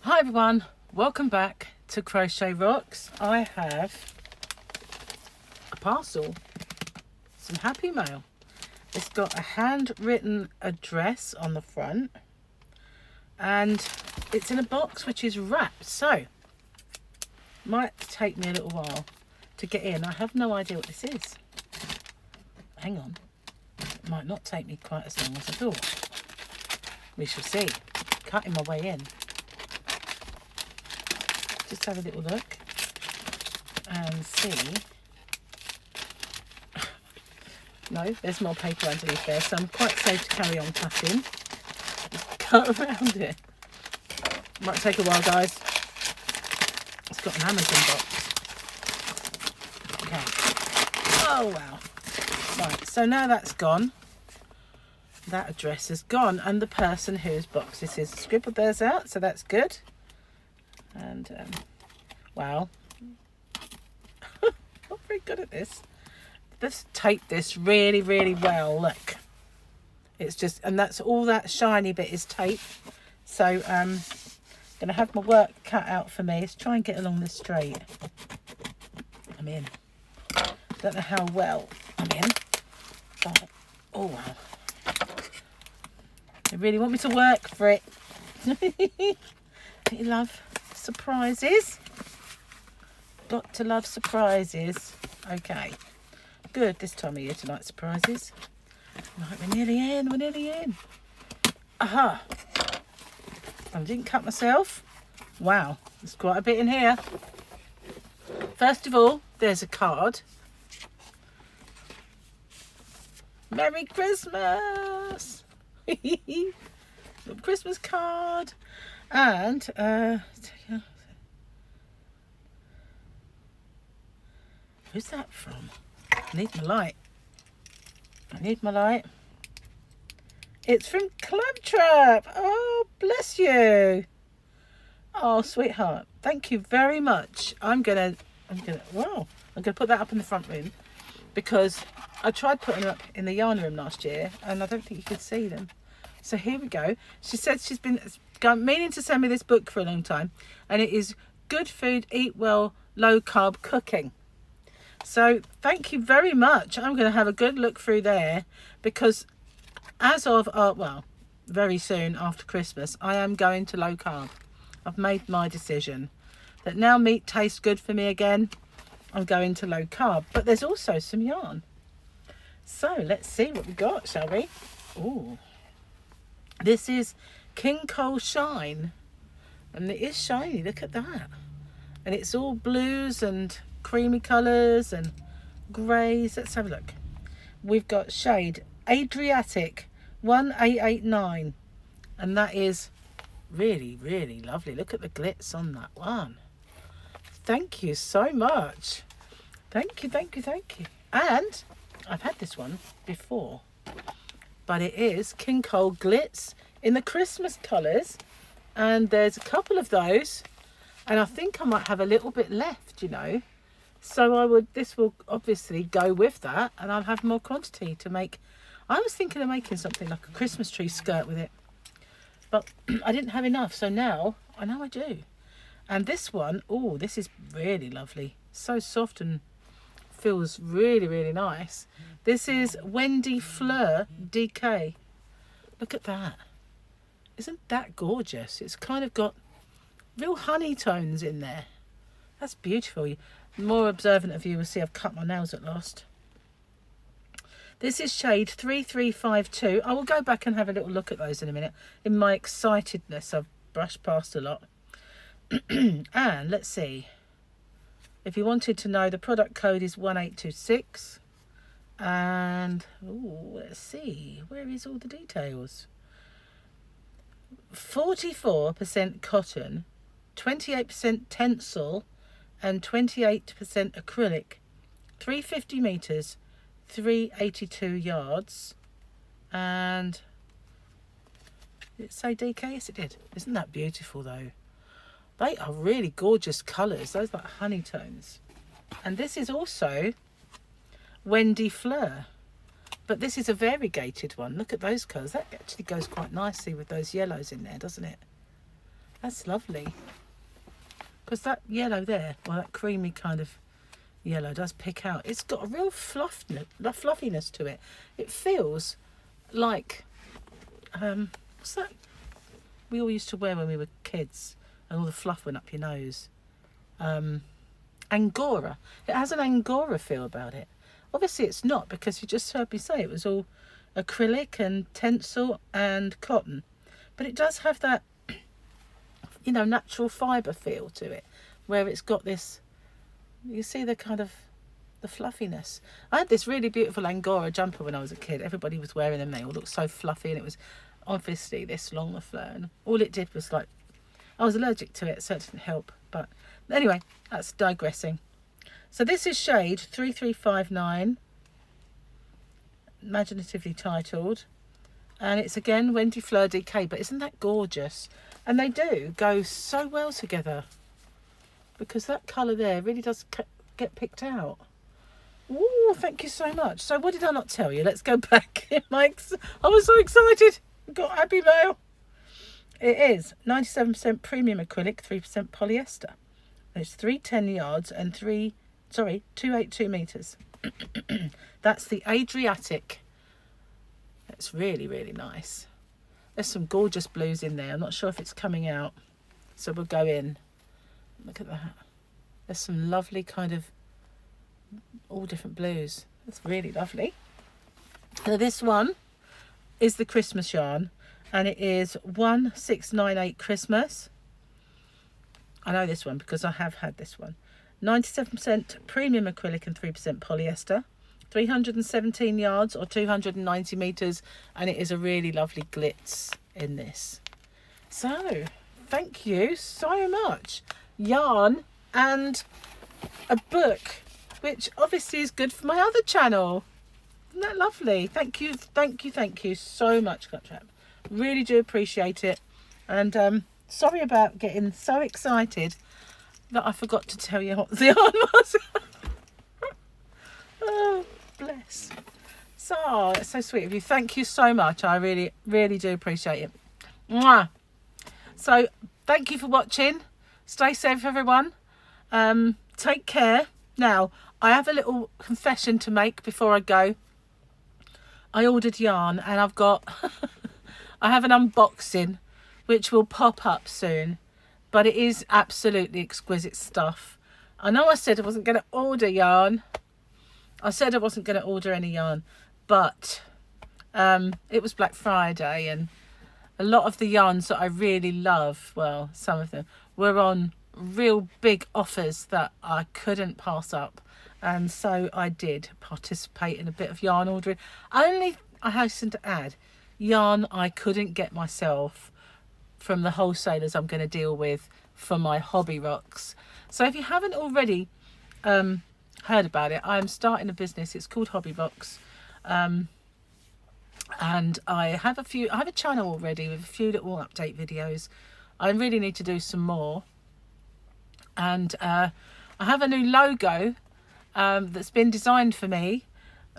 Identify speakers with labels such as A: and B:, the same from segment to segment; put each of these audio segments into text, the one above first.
A: Hi everyone, welcome back to Crochet Rocks. I have a parcel, some happy mail. It's got a handwritten address on the front and it's in a box which is wrapped, so might take me a little while to get in. I have no idea what this is. Hang on, it might not take me quite as long as I thought. We shall see. Cutting my way in. Just have a little look and see. No, there's more paper underneath there, so I'm quite safe to carry on cutting. Just cut around it. Might take a while, guys. It's got an Amazon box. Okay. Oh, wow. Right, so now that's gone. That address is gone, and the person whose box this is scribbled theirs out, so that's good. And wow, not very good at this. Let's tape this really well. Look, it's just, and that's all that shiny bit is tape. So gonna have my work cut out for me. Let's try and get along this straight. I'm in. Don't know how well I'm in, but oh wow, they really want me to work for it. You love surprises. Got to love surprises. Okay, good this time of year to like surprises. Right, we're nearly in. Aha, I didn't cut myself. Wow, there's quite a bit in here. First of all, there's a card. Merry Christmas. Little Christmas card. And who's that from? I need my light. It's from Clubtrap. Oh, bless you. Oh, sweetheart, thank you very much. I'm gonna put that up in the front room because I tried putting them up in the yarn room last year and I don't think you could see them. So here we go. She said she's been meaning to send me this book for a long time, and it is Good Food, Eat Well, Low Carb Cooking. So thank you very much. I'm going to have a good look through there because as of, very soon after Christmas, I am going to low carb. I've made my decision that now meat tastes good for me again. I'm going to low carb, but there's also some yarn. So let's see what we got, shall we? Ooh. This is King Cole Shine, and it is shiny, look at that. And it's all blues and creamy colours and greys. Let's have a look. We've got shade Adriatic 1889, and that is really lovely. Look at the glitz on that one. Thank you so much. Thank you. And I've had this one before, but it is King Cole Glitz in the Christmas colours, and there's a couple of those, and I think I might have a little bit left, you know, so this will obviously go with that, and I'll have more quantity to make. I was thinking of making something like a Christmas tree skirt with it, but I didn't have enough, so now I do. And this one, oh, this is really lovely, so soft and feels really nice. This is Wendy Fleur DK. Look at that. Isn't that gorgeous? It's kind of got real honey tones in there. That's beautiful. The more observant of you will see I've cut my nails at last. This is shade 3352. I will go back and have a little look at those in a minute. In my excitedness, I've brushed past a lot. And let's see. If you wanted to know, the product code is 1826. And let's see, where is all the details? 44% cotton, 28% tencel, and 28% acrylic. 350 meters, 382 yards. And did it say DK? Yes, it did. Isn't that beautiful though? They are really gorgeous colours. Those like honey tones. And this is also Wendy Fleur, but this is a variegated one. Look at those colours. That actually goes quite nicely with those yellows in there, doesn't it? That's lovely. Because that yellow there, well, that creamy kind of yellow does pick out. It's got a real fluffiness to it. It feels like, what's that we all used to wear when we were kids and all the fluff went up your nose? Angora. It has an Angora feel about it. Obviously it's not, because you just heard me say it was all acrylic and tencel and cotton. But it does have that, you know, natural fibre feel to it, where it's got this, you see the kind of the fluffiness. I had this really beautiful Angora jumper when I was a kid. Everybody was wearing them. They all looked so fluffy, and it was obviously this long, the flare, and all it did was, like, I was allergic to it, so it didn't help. But anyway, that's digressing. So this is shade 3359, imaginatively titled, and it's again Wendy Fleur DK. But isn't that gorgeous? And they do go so well together, because that colour there really does get picked out. Ooh, thank you so much. So what did I not tell you? Let's go back. I was so excited. Got happy mail. It is 97% premium acrylic, 3% polyester. It's 310 yards and 282 meters. That's the Adriatic. It's really, really nice. There's some gorgeous blues in there. I'm not sure if it's coming out, so we'll go in. Look at that. There's some lovely kind of all different blues. That's really lovely. So this one is the Christmas yarn, and it is 1698 Christmas. I know this one because I have had this one. 97% premium acrylic and 3% polyester. 317 yards or 290 meters, and it is a really lovely glitz in this. So thank you so much. Yarn and a book, which obviously is good for my other channel. Isn't that lovely? Thank you so much, Claptrap. Really do appreciate it. And sorry about getting so excited that I forgot to tell you what the yarn was. Oh, bless. So it's so sweet of you. Thank you so much. I really, really do appreciate it. Mwah. So thank you for watching. Stay safe, everyone. Take care. Now, I have a little confession to make before I go. I ordered yarn, and I've got I have an unboxing which will pop up soon, but it is absolutely exquisite stuff. I know I said I wasn't going to order yarn. I said I wasn't going to order any yarn, but it was Black Friday, and a lot of the yarns that I really love, well, some of them, were on real big offers that I couldn't pass up. And so I did participate in a bit of yarn ordering. Only, I hasten to add, yarn I couldn't get myself from the wholesalers I'm going to deal with for my Hobby Rocks. So if you haven't already heard about it, I'm starting a business. It's called Hobby Rocks. And I have a channel already with a few little update videos. I really need to do some more. And I have a new logo that's been designed for me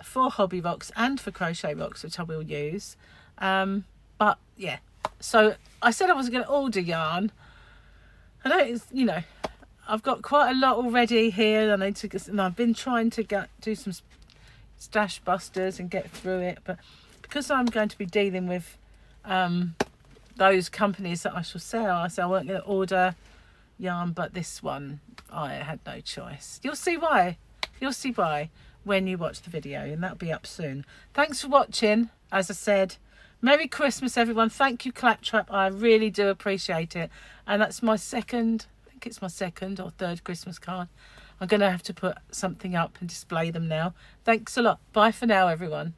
A: for Hobby Rocks and for Crochet Rocks, which I will use. But yeah, so I said I wasn't going to order yarn. I know you know, I've got quite a lot already here. And I've been trying to do some stash busters and get through it, but because I'm going to be dealing with those companies that I shall sell, I said I weren't going to order yarn, but this one I had no choice. You'll see why when you watch the video, and that'll be up soon. Thanks for watching. As I said, Merry Christmas, everyone. Thank you, Claptrap. I really do appreciate it. And that's my second, I think it's my second or third Christmas card. I'm going to have to put something up and display them now. Thanks a lot. Bye for now, everyone.